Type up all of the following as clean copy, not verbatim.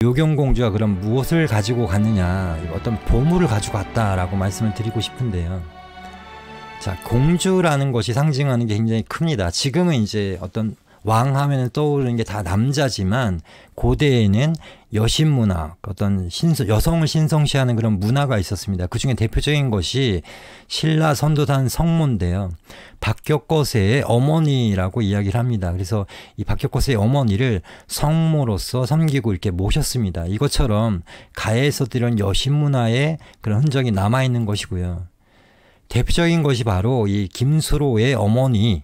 묘경공주가 그럼 무엇을 가지고 갔느냐, 어떤 보물을 가지고 갔다라고 말씀을 드리고 싶은데요. 자, 공주라는 것이 상징하는 게 굉장히 큽니다. 지금은 이제 어떤 왕 하면은 떠오르는 게 다 남자지만 고대에는 여신 문화, 어떤 여성을 신성시하는 그런 문화가 있었습니다. 그 중에 대표적인 것이 신라 선도단 성모인데요. 박격거세의 어머니라고 이야기를 합니다. 그래서 이 박격거세의 어머니를 성모로서 섬기고 이렇게 모셨습니다. 이것처럼 가야에서 이런 여신 문화의 그런 흔적이 남아있는 것이고요. 대표적인 것이 바로 이 김수로의 어머니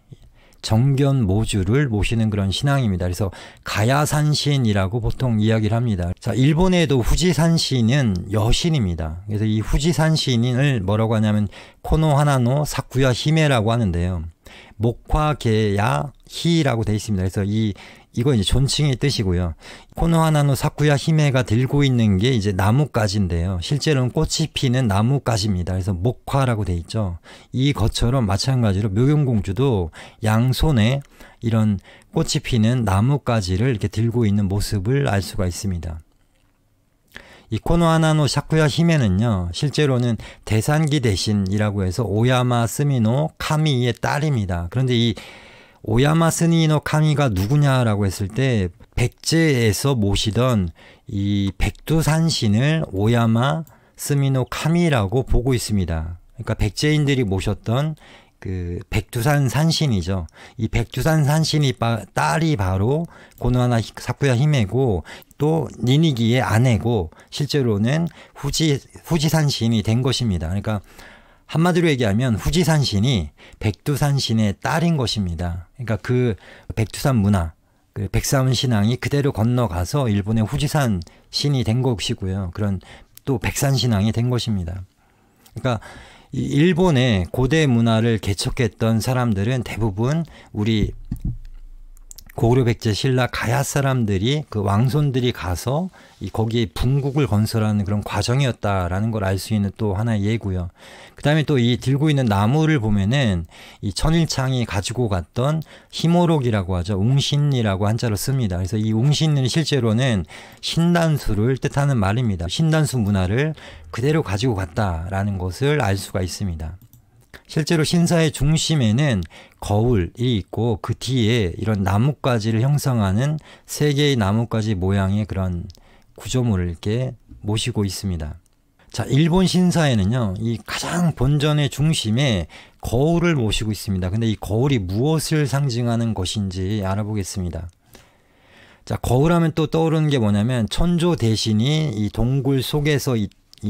정견모주를 모시는 그런 신앙입니다. 그래서 가야산신이라고 보통 이야기를 합니다. 자, 일본에도 후지산신은 여신입니다. 그래서 이 후지산신을 뭐라고 하냐면 코노하나노 사쿠야 히메라고 하는데요. 목화계야 히라고 되어 있습니다. 그래서 이거 이제 존칭의 뜻이고요. 코노하나노 사쿠야 히메가 들고 있는 게 이제 나뭇가지인데요. 실제로는 꽃이 피는 나뭇가지입니다. 그래서 목화라고 되어 있죠. 이것처럼 마찬가지로 묘경공주도 양손에 이런 꽃이 피는 나뭇가지를 이렇게 들고 있는 모습을 알 수가 있습니다. 이 코노하나노 사쿠야 히메는요, 실제로는 대산기 대신이라고 해서 오야마 스미노 카미의 딸입니다. 그런데 이 오야마 스미노 카미가 누구냐라고 했을 때 백제에서 모시던 이 백두산신을 오야마 스미노 카미라고 보고 있습니다. 그러니까 백제인들이 모셨던 그 백두산 산신이죠. 이 백두산 산신이 딸이 바로 코노하나 사쿠야 히메고, 또 니니기의 아내고, 실제로는 후지산신이 된 것입니다. 그러니까 한마디로 얘기하면 후지산신이 백두산신의 딸인 것입니다. 그러니까 그 백두산 문화, 그 백사문 신앙이 그대로 건너가서 일본의 후지산신이 된 것이고요. 그런 또 백산신앙이 된 것입니다. 그러니까 이 일본의 고대 문화를 개척했던 사람들은 대부분 우리 고구려 백제 신라 가야 사람들이, 그 왕손들이 가서 거기에 분국을 건설하는 그런 과정이었다라는 걸 알 수 있는 또 하나의 예고요. 그 다음에 또 이 들고 있는 나무를 보면은 이 천일창이 가지고 갔던 희모록이라고 하죠. 웅신이라고 한자로 씁니다. 그래서 이 웅신은 실제로는 신단수를 뜻하는 말입니다. 신단수 문화를 그대로 가지고 갔다라는 것을 알 수가 있습니다. 실제로 신사의 중심에는 거울이 있고 그 뒤에 이런 나뭇가지를 형성하는 3개의 나뭇가지 모양의 그런 구조물을 이렇게 모시고 있습니다. 자, 일본 신사에는요, 이 가장 본전의 중심에 거울을 모시고 있습니다. 근데 이 거울이 무엇을 상징하는 것인지 알아보겠습니다. 자, 거울하면 또 떠오르는 게 뭐냐면 천조 대신이 이 동굴 속에서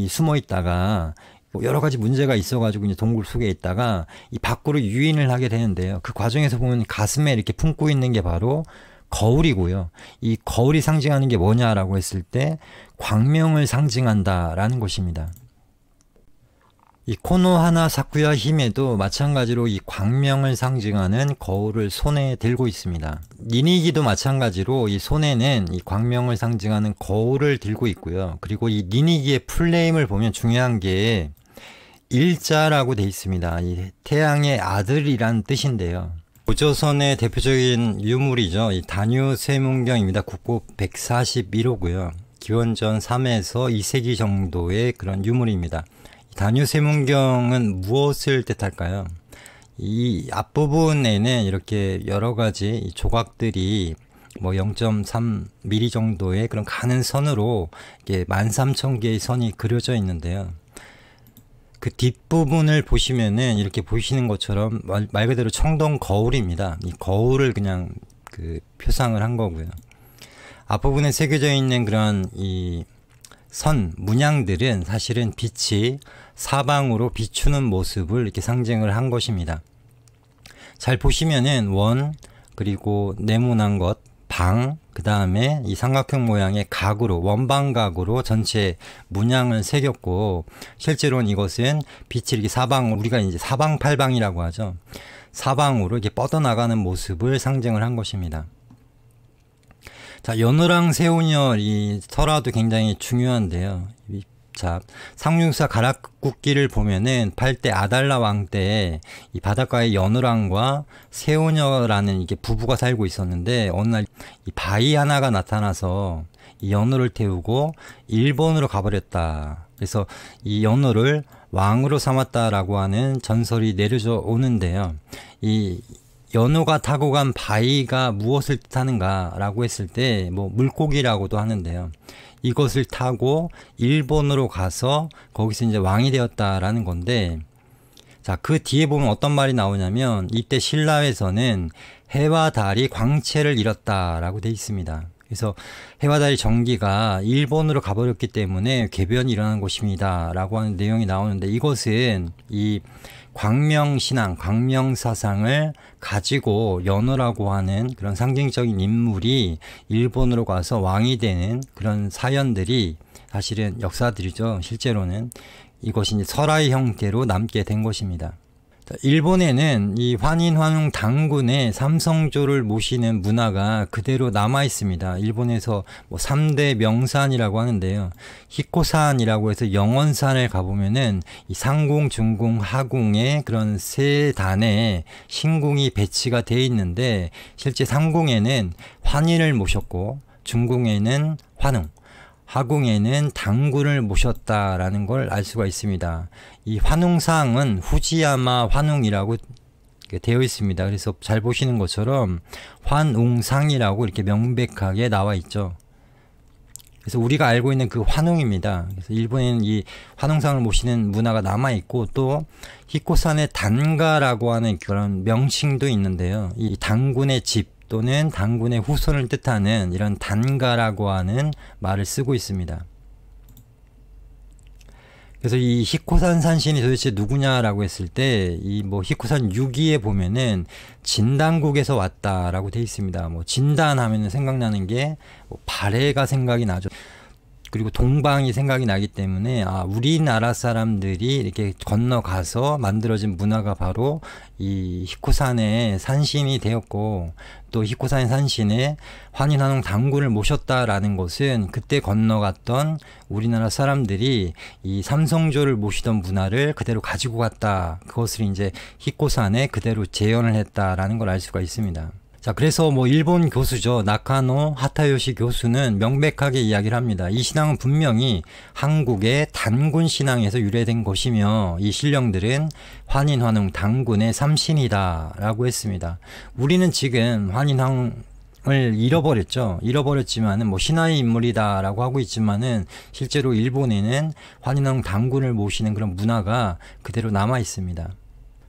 숨어 있다가 여러 가지 문제가 있어가지고 이제 동굴 속에 있다가 이 밖으로 유인을 하게 되는데요. 그 과정에서 보면 가슴에 이렇게 품고 있는 게 바로 거울이고요. 이 거울이 상징하는 게 뭐냐라고 했을 때 광명을 상징한다라는 것입니다. 이 코노하나 사쿠야 히메도 마찬가지로 이 광명을 상징하는 거울을 손에 들고 있습니다. 니니기도 마찬가지로 이 손에는 이 광명을 상징하는 거울을 들고 있고요. 그리고 이 니니기의 풀네임을 보면 중요한 게 일자라고 되어 있습니다. 이 태양의 아들이란 뜻인데요. 고조선의 대표적인 유물이죠. 이 단유세문경입니다. 국보 141호고요. 기원전 3에서 2세기 정도의 그런 유물입니다. 단유세문경은 무엇을 뜻할까요? 이 앞부분에는 이렇게 여러 가지 조각들이 뭐 0.3mm 정도의 그런 가는 선으로 이게 13,000개의 선이 그려져 있는데요. 그 뒷부분을 보시면은 이렇게 보시는 것처럼 말 그대로 청동 거울입니다. 이 거울을 그냥 그 표상을 한 거고요. 앞부분에 새겨져 있는 그런 이 선, 문양들은 사실은 빛이 사방으로 비추는 모습을 이렇게 상징을 한 것입니다. 잘 보시면은 원, 그리고 네모난 것, 방, 그 다음에 이 삼각형 모양의 각으로, 원방각으로 전체 문양을 새겼고, 실제로는 이것은 빛이 이렇게 사방으로, 우리가 이제 사방팔방이라고 하죠. 사방으로 이렇게 뻗어나가는 모습을 상징을 한 것입니다. 자, 여느랑 새우녀, 이 설화도 굉장히 중요한데요. 자, 상륙사 가락국기를 보면은 8대 아달라 왕 때 이 바닷가에 여느랑과 새우녀라는 이게 부부가 살고 있었는데 어느 날 이 바위 하나가 나타나서 이 연호를 태우고 일본으로 가버렸다. 그래서 이 연호를 왕으로 삼았다라고 하는 전설이 내려져 오는데요. 이 연호가 타고 간 바위가 무엇을 뜻하는가 라고 했을 때 뭐 물고기라고도 하는데요. 이것을 타고 일본으로 가서 거기서 이제 왕이 되었다라는 건데, 자, 그 뒤에 보면 어떤 말이 나오냐면 이때 신라에서는 해와 달이 광채를 잃었다라고 돼 있습니다. 그래서 해와 달이 전기가 일본으로 가버렸기 때문에 궤변이 일어난 것입니다 라고 하는 내용이 나오는데, 이것은 이 광명신앙, 광명사상을 가지고 연호라고 하는 그런 상징적인 인물이 일본으로 가서 왕이 되는 그런 사연들이 사실은 역사들이죠. 실제로는 이것이 이제 설화의 형태로 남게 된 것입니다. 일본에는 이 환인환웅 당군의 삼성조를 모시는 문화가 그대로 남아 있습니다. 일본에서 뭐 3대 명산이라고 하는데요. 히코산이라고 해서 영원산을 가보면은 이 상궁, 중궁, 하궁의 그런 세 단의 신궁이 배치가 되어 있는데, 실제 상궁에는 환인을 모셨고 중궁에는 환웅, 하궁에는 당군을 모셨다라는 걸 알 수가 있습니다. 이 환웅상은 후지야마 환웅이라고 되어 있습니다. 그래서 잘 보시는 것처럼 환웅상이라고 이렇게 명백하게 나와 있죠. 그래서 우리가 알고 있는 그 환웅입니다. 그래서 일본에는 이 환웅상을 모시는 문화가 남아 있고, 또 히코산의 단가라고 하는 그런 명칭도 있는데요. 이 당군의 집 또는 당군의 후손을 뜻하는 이런 단가라고 하는 말을 쓰고 있습니다. 그래서 이 히코산 산신이 도대체 누구냐라고 했을 때, 이 뭐 히코산 유기에 보면은 진단국에서 왔다라고 되어 있습니다. 뭐 진단하면은 생각나는 게 뭐 발해가 생각이 나죠. 그리고 동방이 생각이 나기 때문에, 아, 우리나라 사람들이 이렇게 건너가서 만들어진 문화가 바로 이 히코산의 산신이 되었고, 또 히코산의 산신에 환인환웅 당군을 모셨다라는 것은 그때 건너갔던 우리나라 사람들이 이 삼성조를 모시던 문화를 그대로 가지고 갔다. 그것을 이제 히코산에 그대로 재현을 했다라는 걸 알 수가 있습니다. 자, 그래서 뭐 일본 교수죠. 나카노 하타요시 교수는 명백하게 이야기를 합니다. 이 신앙은 분명히 한국의 단군 신앙에서 유래된 것이며, 이 신령들은 환인환웅 당군의 삼신이다 라고 했습니다. 우리는 지금 환인환웅을 잃어버렸지만은 뭐 신화의 인물이다 라고 하고 있지만은, 실제로 일본에는 환인환웅 당군을 모시는 그런 문화가 그대로 남아 있습니다.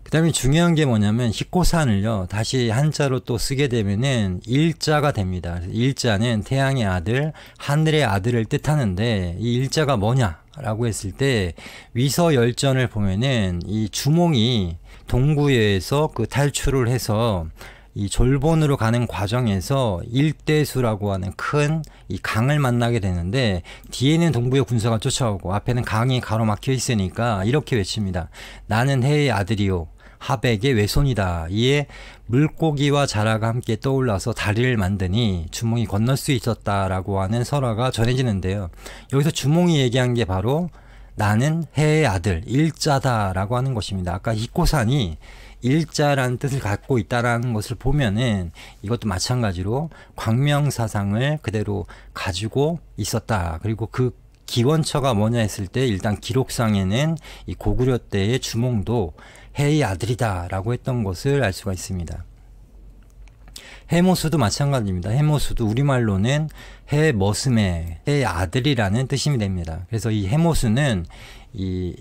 그 다음에 중요한 게 뭐냐면, 히코산을요 다시 한자로 또 쓰게 되면은 일자가 됩니다. 일자는 태양의 아들, 하늘의 아들을 뜻하는데, 이 일자가 뭐냐라고 했을 때, 위서열전을 보면은 이 주몽이 동구에서 그 탈출을 해서 이 졸본으로 가는 과정에서 일대수라고 하는 큰 이 강을 만나게 되는데, 뒤에는 동부의 군사가 쫓아오고 앞에는 강이 가로막혀 있으니까 이렇게 외칩니다. 나는 해의 아들이요 하백의 외손이다. 이에 물고기와 자라가 함께 떠올라서 다리를 만드니 주몽이 건널 수 있었다라고 하는 설화가 전해지는데요. 여기서 주몽이 얘기한 게 바로 나는 해의 아들 일자다라고 하는 것입니다. 아까 히코산이 일자라는 뜻을 갖고 있다라는 것을 보면은, 이것도 마찬가지로 광명사상을 그대로 가지고 있었다. 그리고 그 기원처가 뭐냐 했을 때, 일단 기록상에는 이 고구려 때의 주몽도 해의 아들이다 라고 했던 것을 알 수가 있습니다. 해모수도 마찬가지입니다. 해모수도 우리말로는 해머슴의 해의 아들이라는 뜻이 됩니다. 그래서 이 해모수는 이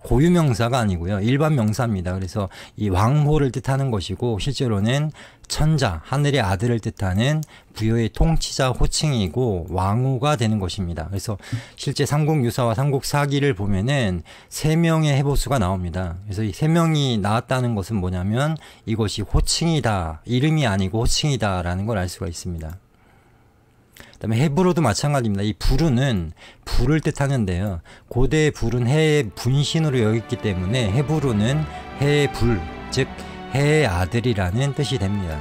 고유명사가 아니고요, 일반 명사입니다. 그래서 이 왕호를 뜻하는 것이고, 실제로는 천자, 하늘의 아들을 뜻하는 부여의 통치자 호칭이고 왕호가 되는 것입니다. 그래서 실제 삼국유사와 삼국사기를 보면은 3명의 해보수가 나옵니다. 그래서 이 3명이 나왔다는 것은 뭐냐면, 이것이 호칭이다, 이름이 아니고 호칭이다 라는 걸 알 수가 있습니다. 그 다음에 헤브로도 마찬가지입니다. 이 부르는 불을 뜻하는데요, 고대의 불은 해의 분신으로 여겼기 때문에 헤브로는 해의 불, 즉 해의 아들이라는 뜻이 됩니다.